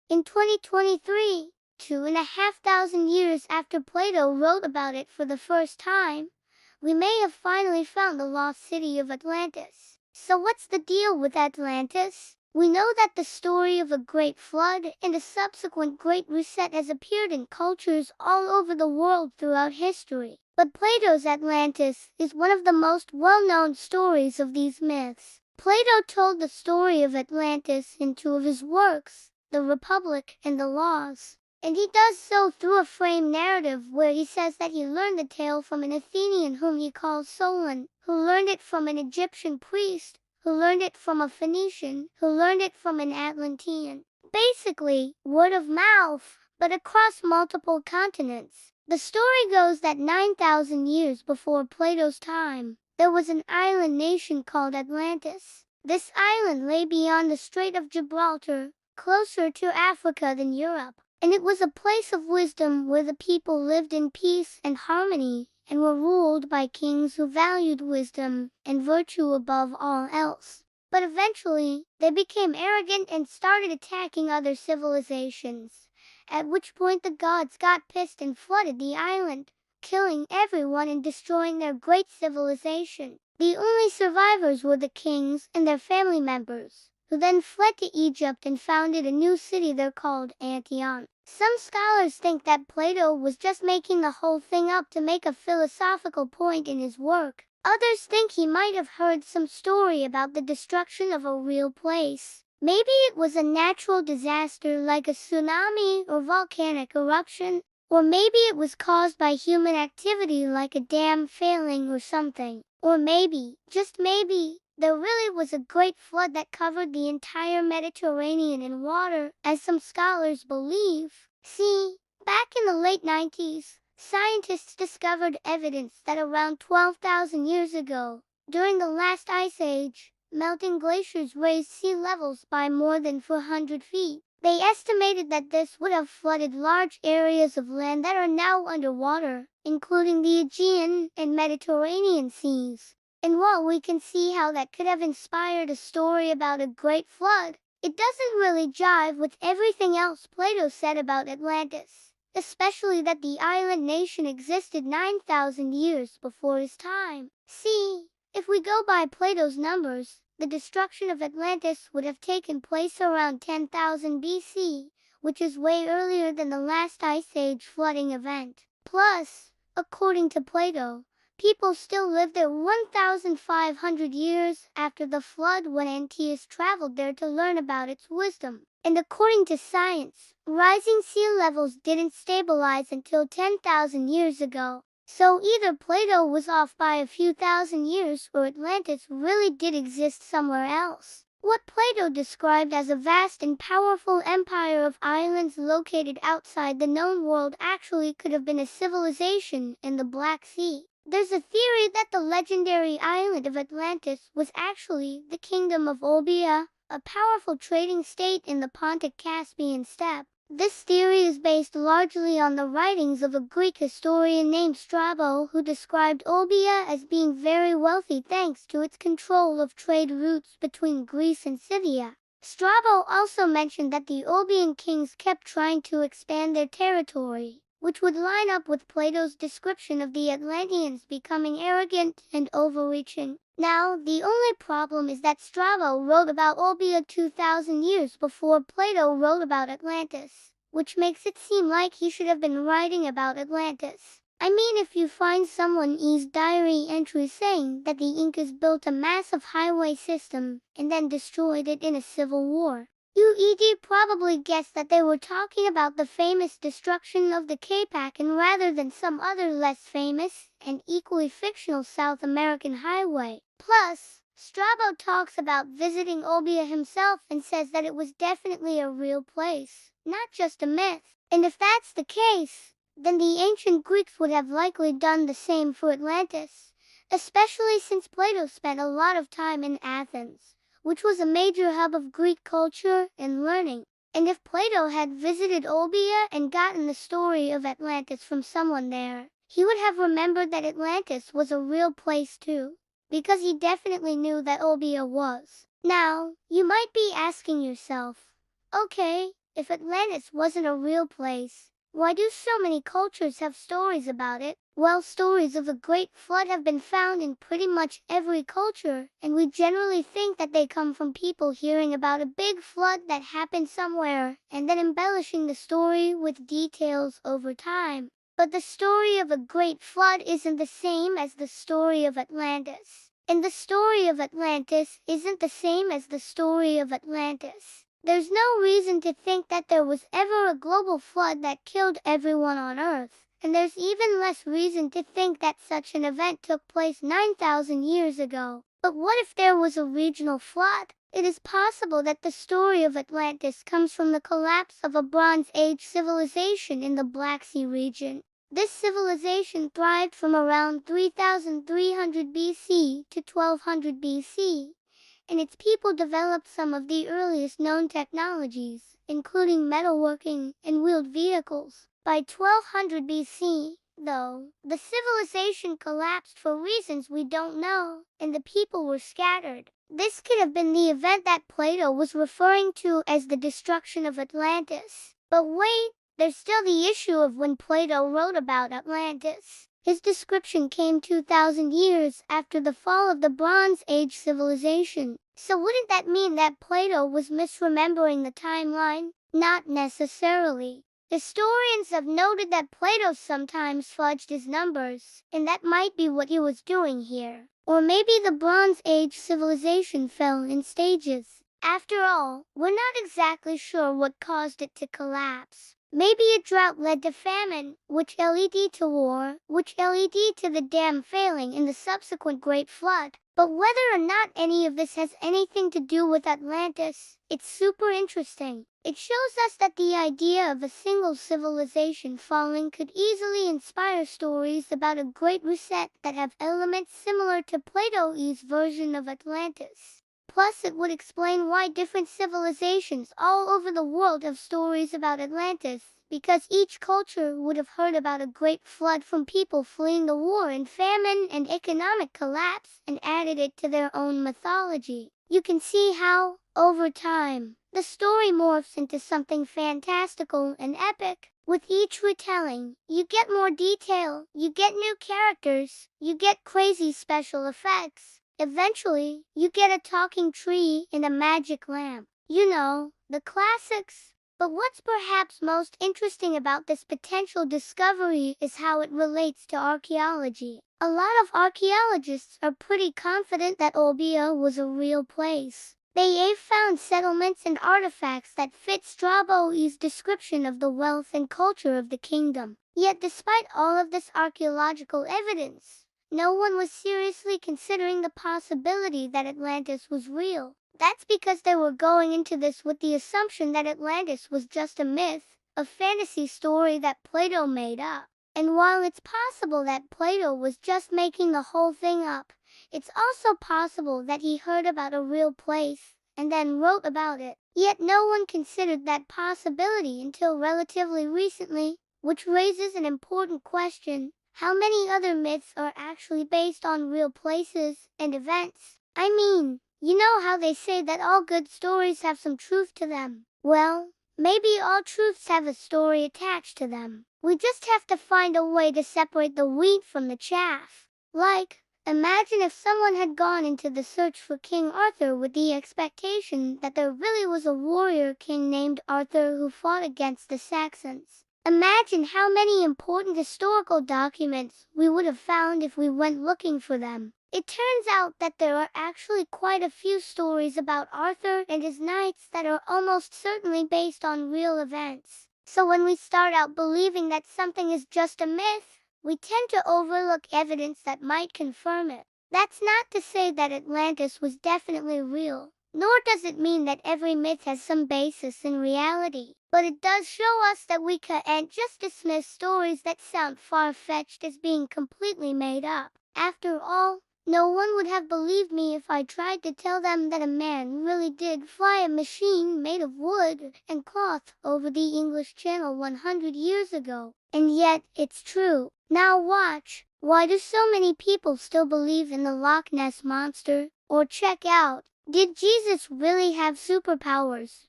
In 2023, 2,500 years after Plato wrote about it for the first time, we may have finally found the lost city of Atlantis. So what's the deal with Atlantis? We know that the story of a great flood and a subsequent great reset has appeared in cultures all over the world throughout history. But Plato's Atlantis is one of the most well-known stories of these myths. Plato told the story of Atlantis in two of his works, The Republic and the Laws. And he does so through a framed narrative where he says that he learned the tale from an Athenian whom he calls Solon, who learned it from an Egyptian priest, who learned it from a Phoenician, who learned it from an Atlantean. Basically, word of mouth, but across multiple continents. The story goes that 9,000 years before Plato's time, there was an island nation called Atlantis. This island lay beyond the Strait of Gibraltar, closer to Africa than Europe. And it was a place of wisdom where the people lived in peace and harmony, and were ruled by kings who valued wisdom and virtue above all else. But eventually, they became arrogant and started attacking other civilizations, at which point the gods got pissed and flooded the island, killing everyone and destroying their great civilization. The only survivors were the kings and their family members, who then fled to Egypt and founded a new city there called Antioch. Some scholars think that Plato was just making the whole thing up to make a philosophical point in his work. Others think he might have heard some story about the destruction of a real place. Maybe it was a natural disaster like a tsunami or volcanic eruption, or maybe it was caused by human activity like a dam failing or something. Or maybe, just maybe, there really was a great flood that covered the entire Mediterranean in water, as some scholars believe. See, back in the late 90s, scientists discovered evidence that around 12,000 years ago, during the last ice age, melting glaciers raised sea levels by more than 400 feet. They estimated that this would have flooded large areas of land that are now underwater, including the Aegean and Mediterranean seas. And while we can see how that could have inspired a story about a great flood, it doesn't really jive with everything else Plato said about Atlantis, especially that the island nation existed 9,000 years before his time. See, if we go by Plato's numbers, the destruction of Atlantis would have taken place around 10,000 BC, which is way earlier than the last ice age flooding event. Plus, according to Plato, people still lived there 1,500 years after the flood when Antaeus traveled there to learn about its wisdom. And according to science, rising sea levels didn't stabilize until 10,000 years ago. So either Plato was off by a few thousand years or Atlantis really did exist somewhere else. What Plato described as a vast and powerful empire of islands located outside the known world actually could have been a civilization in the Black Sea. There's a theory that the legendary island of Atlantis was actually the kingdom of Olbia, a powerful trading state in the Pontic-Caspian steppe. This theory is based largely on the writings of a Greek historian named Strabo, who described Olbia as being very wealthy thanks to its control of trade routes between Greece and Scythia. Strabo also mentioned that the Olbian kings kept trying to expand their territory, which would line up with Plato's description of the Atlanteans becoming arrogant and overreaching. Now, the only problem is that Strabo wrote about Olbia 2,000 years before Plato wrote about Atlantis, which makes it seem like he should have been writing about Atlantis. I mean, if you find someone's diary entry saying that the Incas built a massive highway system and then destroyed it in a civil war, you'd probably guess that they were talking about the famous destruction of the Capacan rather than some other less famous and equally fictional South American highway. Plus, Strabo talks about visiting Olbia himself and says that it was definitely a real place, not just a myth. And if that's the case, then the ancient Greeks would have likely done the same for Atlantis, especially since Plato spent a lot of time in Athens, which was a major hub of Greek culture and learning. And if Plato had visited Olbia and gotten the story of Atlantis from someone there, he would have remembered that Atlantis was a real place too, because he definitely knew that Olbia was. Now, you might be asking yourself, okay, If Atlantis wasn't a real place, why do so many cultures have stories about it? Well, stories of a great flood have been found in pretty much every culture, and we generally think that they come from people hearing about a big flood that happened somewhere, and then embellishing the story with details over time. But the story of a great flood isn't the same as the story of Atlantis. And the story of Atlantis isn't the same as the story of Atlantis. There's no reason to think that there was ever a global flood that killed everyone on Earth. And there's even less reason to think that such an event took place 9,000 years ago. But what if there was a regional flood? It is possible that the story of Atlantis comes from the collapse of a Bronze Age civilization in the Black Sea region. This civilization thrived from around 3300 BC to 1200 BC, and its people developed some of the earliest known technologies, including metalworking and wheeled vehicles. By 1200 BC, though, the civilization collapsed for reasons we don't know, and the people were scattered. This could have been the event that Plato was referring to as the destruction of Atlantis. But wait, there's still the issue of when Plato wrote about Atlantis. His description came 2,000 years after the fall of the Bronze Age civilization. So wouldn't that mean that Plato was misremembering the timeline? Not necessarily. Historians have noted that Plato sometimes fudged his numbers, and that might be what he was doing here. Or maybe the Bronze Age civilization fell in stages. After all, we're not exactly sure what caused it to collapse. Maybe a drought led to famine, which led to war, which led to the dam failing in the subsequent Great Flood. But whether or not any of this has anything to do with Atlantis, it's super interesting. It shows us that the idea of a single civilization falling could easily inspire stories about a great reset that have elements similar to Plato's version of Atlantis. Plus, it would explain why different civilizations all over the world have stories about Atlantis, because each culture would have heard about a great flood from people fleeing the war and famine and economic collapse and added it to their own mythology. You can see how, over time, the story morphs into something fantastical and epic. With each retelling, you get more detail, you get new characters, you get crazy special effects. Eventually, you get a talking tree and a magic lamp. You know, the classics. But what's perhaps most interesting about this potential discovery is how it relates to archaeology. A lot of archaeologists are pretty confident that Olbia was a real place. They've found settlements and artifacts that fit Strabo's description of the wealth and culture of the kingdom. Yet despite all of this archaeological evidence, no one was seriously considering the possibility that Atlantis was real. That's because they were going into this with the assumption that Atlantis was just a myth, a fantasy story that Plato made up. And while it's possible that Plato was just making the whole thing up, it's also possible that he heard about a real place and then wrote about it. Yet no one considered that possibility until relatively recently, which raises an important question. How many other myths are actually based on real places and events? I mean, you know how they say that all good stories have some truth to them? Well, maybe all truths have a story attached to them. We just have to find a way to separate the wheat from the chaff. Like, imagine if someone had gone into the search for King Arthur with the expectation that there really was a warrior king named Arthur who fought against the Saxons. Imagine how many important historical documents we would have found if we went looking for them. It turns out that there are actually quite a few stories about Arthur and his knights that are almost certainly based on real events. So when we start out believing that something is just a myth, we tend to overlook evidence that might confirm it. That's not to say that Atlantis was definitely real, nor does it mean that every myth has some basis in reality. But it does show us that we can't just dismiss stories that sound far-fetched as being completely made up. After all, no one would have believed me if I tried to tell them that a man really did fly a machine made of wood and cloth over the English Channel 100 years ago. And yet, it's true. Now watch. Why do so many people still believe in the Loch Ness Monster? Or check out, did Jesus really have superpowers?